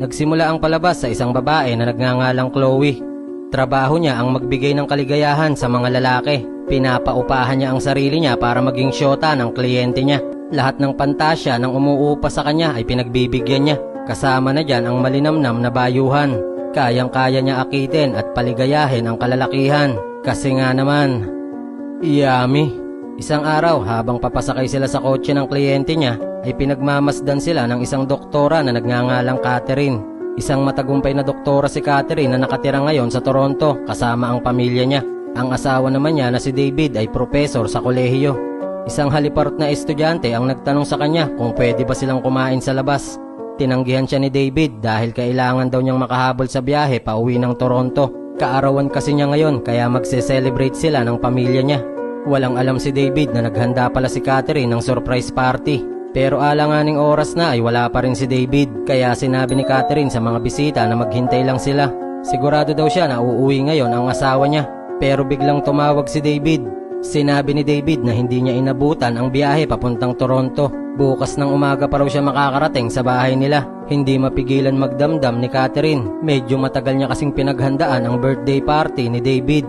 Nagsimula ang palabas sa isang babae na nagngangalang Chloe. Trabaho niya ang magbigay ng kaligayahan sa mga lalaki. Pinapaupahan niya ang sarili niya para maging syota ng kliyente niya. Lahat ng pantasya ng umuupa sa kanya ay pinagbibigyan niya. Kasama na dyan ang malinamnam na bayuhan. Kayang-kaya niya akitin at paligayahin ang kalalakihan. Kasi nga naman, yummy. Isang araw habang papasakay sila sa kotse ng kliyente niya, ay pinagmamasdan sila ng isang doktora na nagngangalang Catherine. Isang matagumpay na doktora si Catherine na nakatira ngayon sa Toronto kasama ang pamilya niya. Ang asawa naman niya na si David ay propesor sa kolehiyo. Isang haliparot na estudyante ang nagtanong sa kanya kung pwede ba silang kumain sa labas. Tinanggihan siya ni David dahil kailangan daw niyang makahabol sa biyahe pa uwi ng Toronto. Kaarawan kasi niya ngayon kaya magse-celebrate sila ng pamilya niya. Walang alam si David na naghanda pala si Catherine ng surprise party. Pero alanganing oras na ay wala pa rin si David. Kaya sinabi ni Catherine sa mga bisita na maghintay lang sila. Sigurado daw siya na uuwi ngayon ang asawa niya. Pero biglang tumawag si David. Sinabi ni David na hindi niya inabutan ang biyahe papuntang Toronto. Bukas ng umaga pa raw siya makakarating sa bahay nila. Hindi mapigilan magdamdam ni Catherine. Medyo matagal niya kasing pinaghandaan ang birthday party ni David.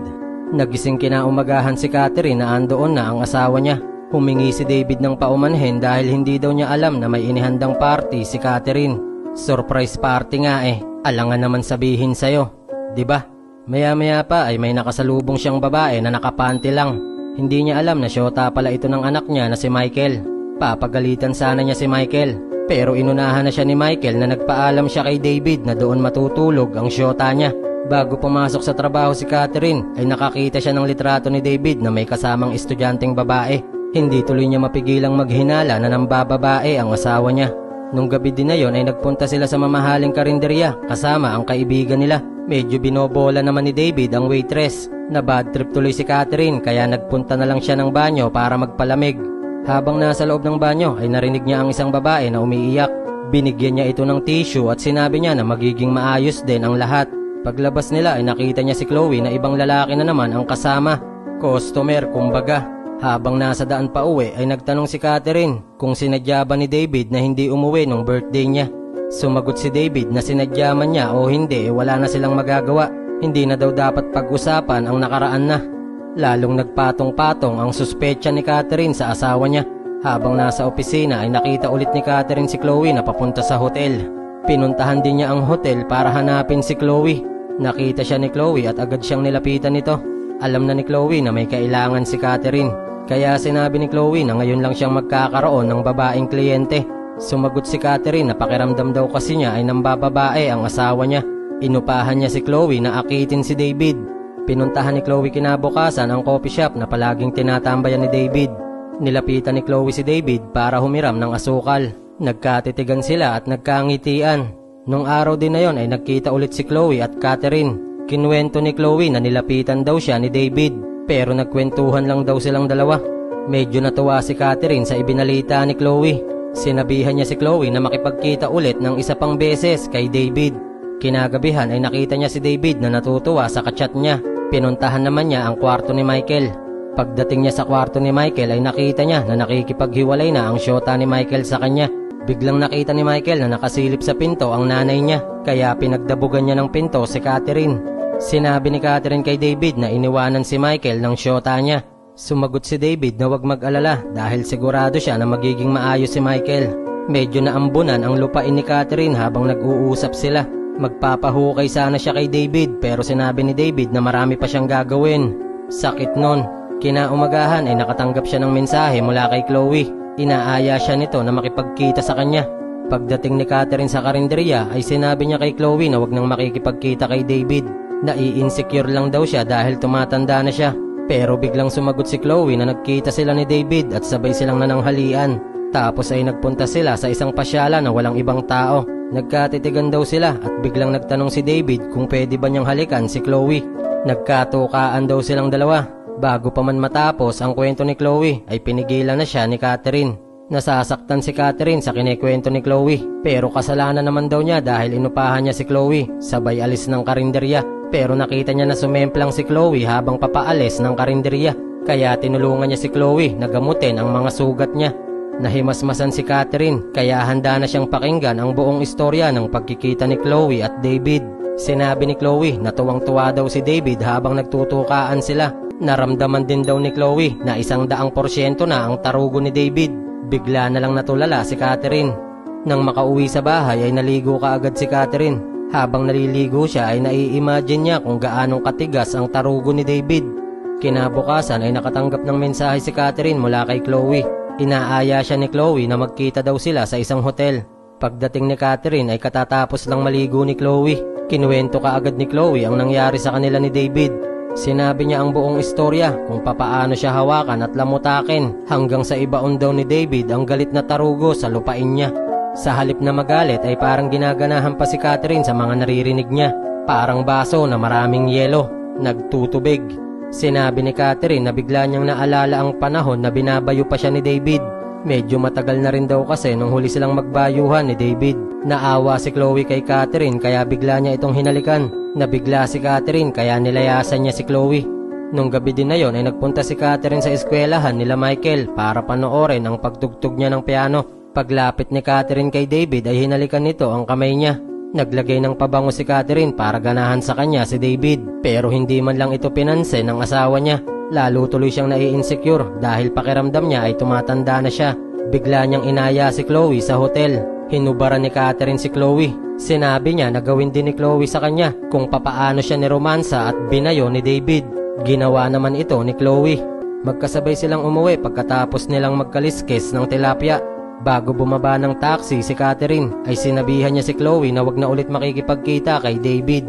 Nagising kinaumagahan si Catherine na andoon na ang asawa niya. Humingi si David ng paumanhin dahil hindi daw niya alam na may inihandang party si Catherine. Surprise party nga eh. Alangan naman sabihin sa'yo. Diba? Maya-maya pa ay may nakasalubong siyang babae na nakapanti lang. Hindi niya alam na syota pala ito ng anak niya na si Michael. Papagalitan sana niya si Michael. Pero inunahan na siya ni Michael na nagpaalam siya kay David na doon matutulog ang syota niya. Bago pumasok sa trabaho si Catherine ay nakakita siya ng litrato ni David na may kasamang estudyanteng babae. Hindi tuloy niya mapigilang maghinala na nambababae ang asawa niya. Nung gabi din na yon ay nagpunta sila sa mamahaling karinderya kasama ang kaibigan nila. Medyo binobola naman ni David ang waitress. Na bad trip tuloy si Catherine kaya nagpunta na lang siya ng banyo para magpalamig. Habang nasa loob ng banyo ay narinig niya ang isang babae na umiiyak. Binigyan niya ito ng tissue at sinabi niya na magiging maayos din ang lahat. Paglabas nila ay nakita niya si Chloe na ibang lalaki na naman ang kasama. Customer kumbaga. Habang nasa daan pa uwi ay nagtanong si Catherine kung sinadya ba ni David na hindi umuwi nung birthday niya. Sumagot si David na sinadya man niya o hindi wala na silang magagawa. Hindi na daw dapat pag-usapan ang nakaraan na. Lalong nagpatong-patong ang suspecha ni Catherine sa asawa niya. Habang nasa opisina ay nakita ulit ni Catherine si Chloe na papunta sa hotel. Pinuntahan din niya ang hotel para hanapin si Chloe. Nakita siya ni Chloe at agad siyang nilapitan nito. Alam na ni Chloe na may kailangan si Catherine. Kaya sinabi ni Chloe na ngayon lang siyang magkakaroon ng babaeng kliyente. Sumagot si Catherine na pakiramdam daw kasi niya ay nambababae ang asawa niya. Inupahan niya si Chloe na akitin si David. Pinuntahan ni Chloe kinabukasan ang coffee shop na palaging tinatambayan ni David. Nilapitan ni Chloe si David para humiram ng asukal. Nagkatitigan sila at nagkangitian. Nung araw din na yon ay nagkita ulit si Chloe at Catherine. Kinuwento ni Chloe na nilapitan daw siya ni David. Pero nagkwentuhan lang daw silang dalawa. Medyo natuwa si Catherine sa ibinalita ni Chloe. Sinabihan niya si Chloe na makipagkita ulit ng isa pang beses kay David. Kinagabihan ay nakita niya si David na natutuwa sa kachat niya. Pinuntahan naman niya ang kwarto ni Michael. Pagdating niya sa kwarto ni Michael ay nakita niya na nakikipaghiwalay na ang syota ni Michael sa kanya. Biglang nakita ni Michael na nakasilip sa pinto ang nanay niya. Kaya pinagdabugan niya ng pinto si Catherine. Sinabi ni Catherine kay David na iniwanan si Michael ng syota niya. Sumagot si David na huwag mag-alala dahil sigurado siya na magiging maayos si Michael. Medyo naambunan ang lupain ni Catherine habang nag-uusap sila. Magpapahukay sana siya kay David pero sinabi ni David na marami pa siyang gagawin. Sakit nun. Kinaumagahan ay nakatanggap siya ng mensahe mula kay Chloe. Inaaya siya nito na makipagkita sa kanya. Pagdating ni Catherine sa karinderya ay sinabi niya kay Chloe na huwag nang makikipagkita kay David. Nai-insecure lang daw siya dahil tumatanda na siya. Pero biglang sumagot si Chloe na nagkita sila ni David at sabay silang nananghalian. Tapos ay nagpunta sila sa isang pasyalan na walang ibang tao. Nagkatitigan daw sila at biglang nagtanong si David kung pwede ba niyang halikan si Chloe. Nagkatukaan daw silang dalawa. Bago pa man matapos ang kwento ni Chloe ay pinigilan na siya ni Catherine. Nasasaktan si Catherine sa kinikwento ni Chloe. Pero kasalanan naman daw niya dahil inupahan niya si Chloe. Sabay alis ng karinderya. Pero nakita niya na sumemplang si Chloe habang papaalis ng karinderya. Kaya tinulungan niya si Chloe na gamutin ang mga sugat niya. Nahimasmasan si Catherine kaya handa na siyang pakinggan ang buong istorya ng pagkikita ni Chloe at David. Sinabi ni Chloe na tuwang-tuwa daw si David habang nagtutukaan sila. Naramdaman din daw ni Chloe na 100% na ang tarugo ni David. Bigla na lang natulala si Catherine. Nang makauwi sa bahay ay naligo kaagad si Catherine. Habang naliligo siya ay nai-imagine niya kung gaanong katigas ang tarugo ni David. Kinabukasan ay nakatanggap ng mensahe si Catherine mula kay Chloe. Inaaya siya ni Chloe na magkita daw sila sa isang hotel. Pagdating ni Catherine ay katatapos lang maligo ni Chloe. Kinuwento kaagad ni Chloe ang nangyari sa kanila ni David. Sinabi niya ang buong istorya kung papaano siya hawakan at lamutakin hanggang sa ibaon daw ni David ang galit na tarugo sa lupain niya. Sa halip na magalit ay parang ginaganahan pa si Catherine sa mga naririnig niya. Parang baso na maraming yelo, nagtutubig. Sinabi ni Catherine na bigla niyang naalala ang panahon na binabayo pa siya ni David. Medyo matagal na rin daw kasi nung huli silang magbayuhan ni David. Naawa si Chloe kay Catherine kaya bigla niya itong hinalikan. Nabigla si Catherine kaya nilayasan niya si Chloe. Nung gabi din na yon ay nagpunta si Catherine sa eskwelahan nila Michael para panoorin ang pagtugtog niya ng piano. Paglapit ni Catherine kay David ay hinalikan nito ang kamay niya. Naglagay ng pabango si Catherine para ganahan sa kanya si David. Pero hindi man lang ito pinansin ng asawa niya. Lalo tuloy siyang nai-insecure dahil pakiramdam niya ay tumatanda na siya. Bigla niyang inaya si Chloe sa hotel. Hinubaran ni Catherine si Chloe. Sinabi niya na gawin din ni Chloe sa kanya kung papaano siya niromansa at binayo ni David. Ginawa naman ito ni Chloe. Magkasabay silang umuwi pagkatapos nilang magkaliskis ng tilapia. Bago bumaba ng taxi si Catherine ay sinabihan niya si Chloe na wag na ulit makikipagkita kay David.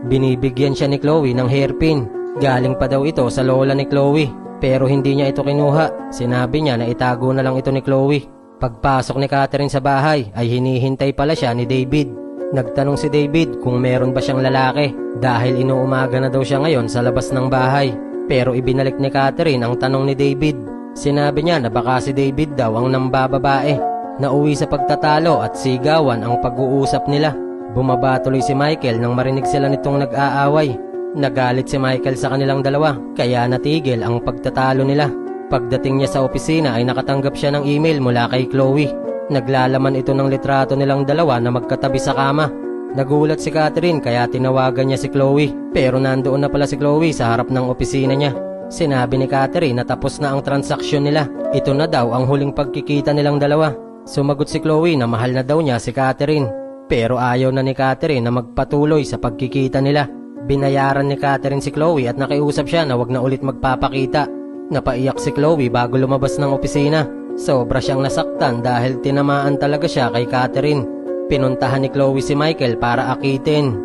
Binibigyan siya ni Chloe ng hairpin. Galing pa daw ito sa lola ni Chloe pero hindi niya ito kinuha. Sinabi niya na itago na lang ito ni Chloe. Pagpasok ni Catherine sa bahay ay hinihintay pala siya ni David. Nagtanong si David kung meron ba siyang lalaki dahil inuumaga na daw siya ngayon sa labas ng bahay. Pero ibinalik ni Catherine ang tanong ni David. Sinabi niya na baka si David daw ang nambababae. Nauwi sa pagtatalo at sigawan ang pag-uusap nila. Bumaba tuloy si Michael nang marinig sila nitong nag-aaway. Nagalit si Michael sa kanilang dalawa kaya natigil ang pagtatalo nila. Pagdating niya sa opisina ay nakatanggap siya ng email mula kay Chloe. Naglalaman ito ng litrato nilang dalawa na magkatabi sa kama. Nagulat si Catherine kaya tinawagan niya si Chloe. Pero nandoon na pala si Chloe sa harap ng opisina niya. Sinabi ni Catherine na tapos na ang transaksyon nila. Ito na daw ang huling pagkikita nilang dalawa. Sumagot si Chloe na mahal na daw niya si Catherine. Pero ayaw na ni Catherine na magpatuloy sa pagkikita nila. Binayaran ni Catherine si Chloe at nakiusap siya na wag na ulit magpapakita. Napaiyak si Chloe bago lumabas ng opisina. Sobra siyang nasaktan dahil tinamaan talaga siya kay Catherine. Pinuntahan ni Chloe si Michael para akitin.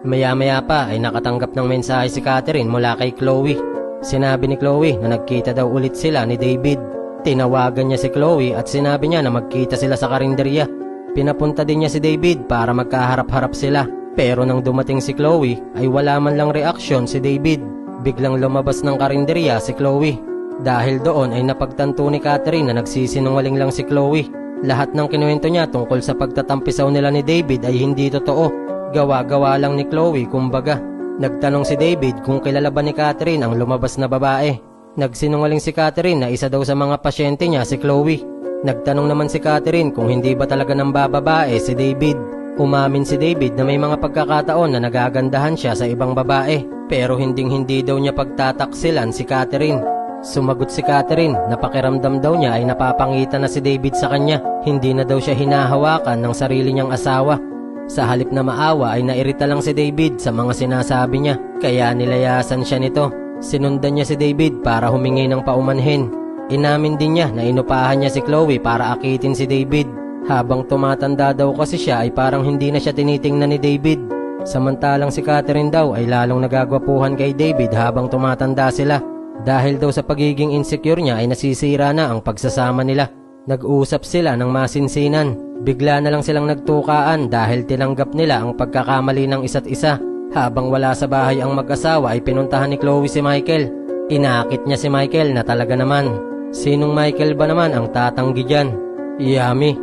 Maya-maya pa ay nakatanggap ng mensahe si Catherine mula kay Chloe. Sinabi ni Chloe na nagkita daw ulit sila ni David. Tinawagan niya si Chloe at sinabi niya na magkita sila sa karinderya. Pinapunta din niya si David para magkaharap-harap sila. Pero nang dumating si Chloe ay wala man lang reaksyon si David. Biglang lumabas ng karinderya si Chloe. Dahil doon ay napagtanto ni Catherine na nagsisinungaling lang si Chloe. Lahat ng kinuwento niya tungkol sa pagtatampisaw nila ni David ay hindi totoo. Gawa-gawa lang ni Chloe kumbaga. Nagtanong si David kung kilala ba ni Catherine ang lumabas na babae. Nagsinungaling si Catherine na isa daw sa mga pasyente niya si Chloe. Nagtanong naman si Catherine kung hindi ba talaga nambababae si David. Umamin si David na may mga pagkakataon na nagagandahan siya sa ibang babae. Pero hindi daw niya pagtataksilan si Catherine. Sumagot si Catherine na pakiramdam daw niya ay napapangitan na si David sa kanya. Hindi na daw siya hinahawakan ng sarili niyang asawa. Sa halip na maawa ay nairita lang si David sa mga sinasabi niya. Kaya nilayasan siya nito. Sinundan niya si David para humingi ng paumanhin. Inamin din niya na inupahan niya si Chloe para akitin si David. Habang tumatanda daw kasi siya ay parang hindi na siya tinitingnan ni David. Samantalang si Catherine daw ay lalong nagagwapuhan kay David habang tumatanda sila. Dahil daw sa pagiging insecure niya ay nasisira na ang pagsasama nila. Nag-usap sila ng masinsinan. Bigla na lang silang nagtukaan dahil tinanggap nila ang pagkakamali ng isa't isa. Habang wala sa bahay ang mag-asawa ay pinuntahan ni Chloe si Michael. Inaakit niya si Michael na talaga naman. Sinong Michael ba naman ang tatanggi dyan? Yummy.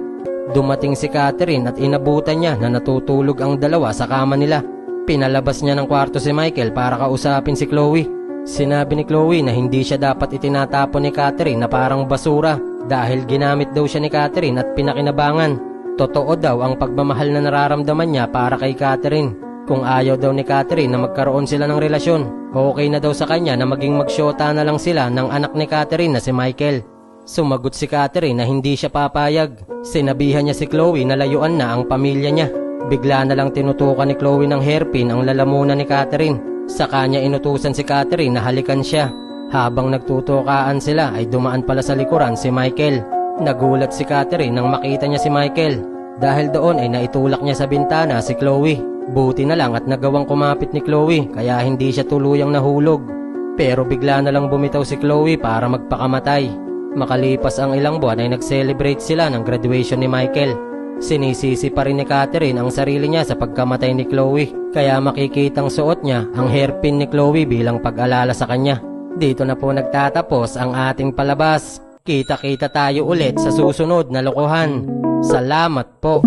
Dumating si Catherine at inabutan niya na natutulog ang dalawa sa kama nila. Pinalabas niya ng kwarto si Michael para kausapin si Chloe. Sinabi ni Chloe na hindi siya dapat itinatapon ni Catherine na parang basura dahil ginamit daw siya ni Catherine at pinakinabangan. Totoo daw ang pagmamahal na nararamdaman niya para kay Catherine. Kung ayaw daw ni Catherine na magkaroon sila ng relasyon, okay na daw sa kanya na maging magsyota na lang sila ng anak ni Catherine na si Michael. Sumagot si Catherine na hindi siya papayag. Sinabihan niya si Chloe na layuan na ang pamilya niya. Bigla na lang tinutukan ni Chloe ng hairpin ang lalamunan ni Catherine. Sa kanya inutusan si Catherine na halikan siya. Habang nagtutukaan sila ay dumaan pala sa likuran si Michael. Nagulat si Catherine nang makita niya si Michael. Dahil doon ay naitulak niya sa bintana si Chloe. Buti na lang at nagawang kumapit ni Chloe kaya hindi siya tuluyang nahulog. Pero bigla na lang bumitaw si Chloe para magpakamatay. Makalipas ang ilang buwan ay nag-celebrate sila ng graduation ni Michael. Sinisisi pa rin ni Catherine ang sarili niya sa pagkamatay ni Chloe. Kaya makikitang suot niya ang hairpin ni Chloe bilang pag-alala sa kanya. Dito na po nagtatapos ang ating palabas. Kita-kita tayo ulit sa susunod na lokohan. Salamat po.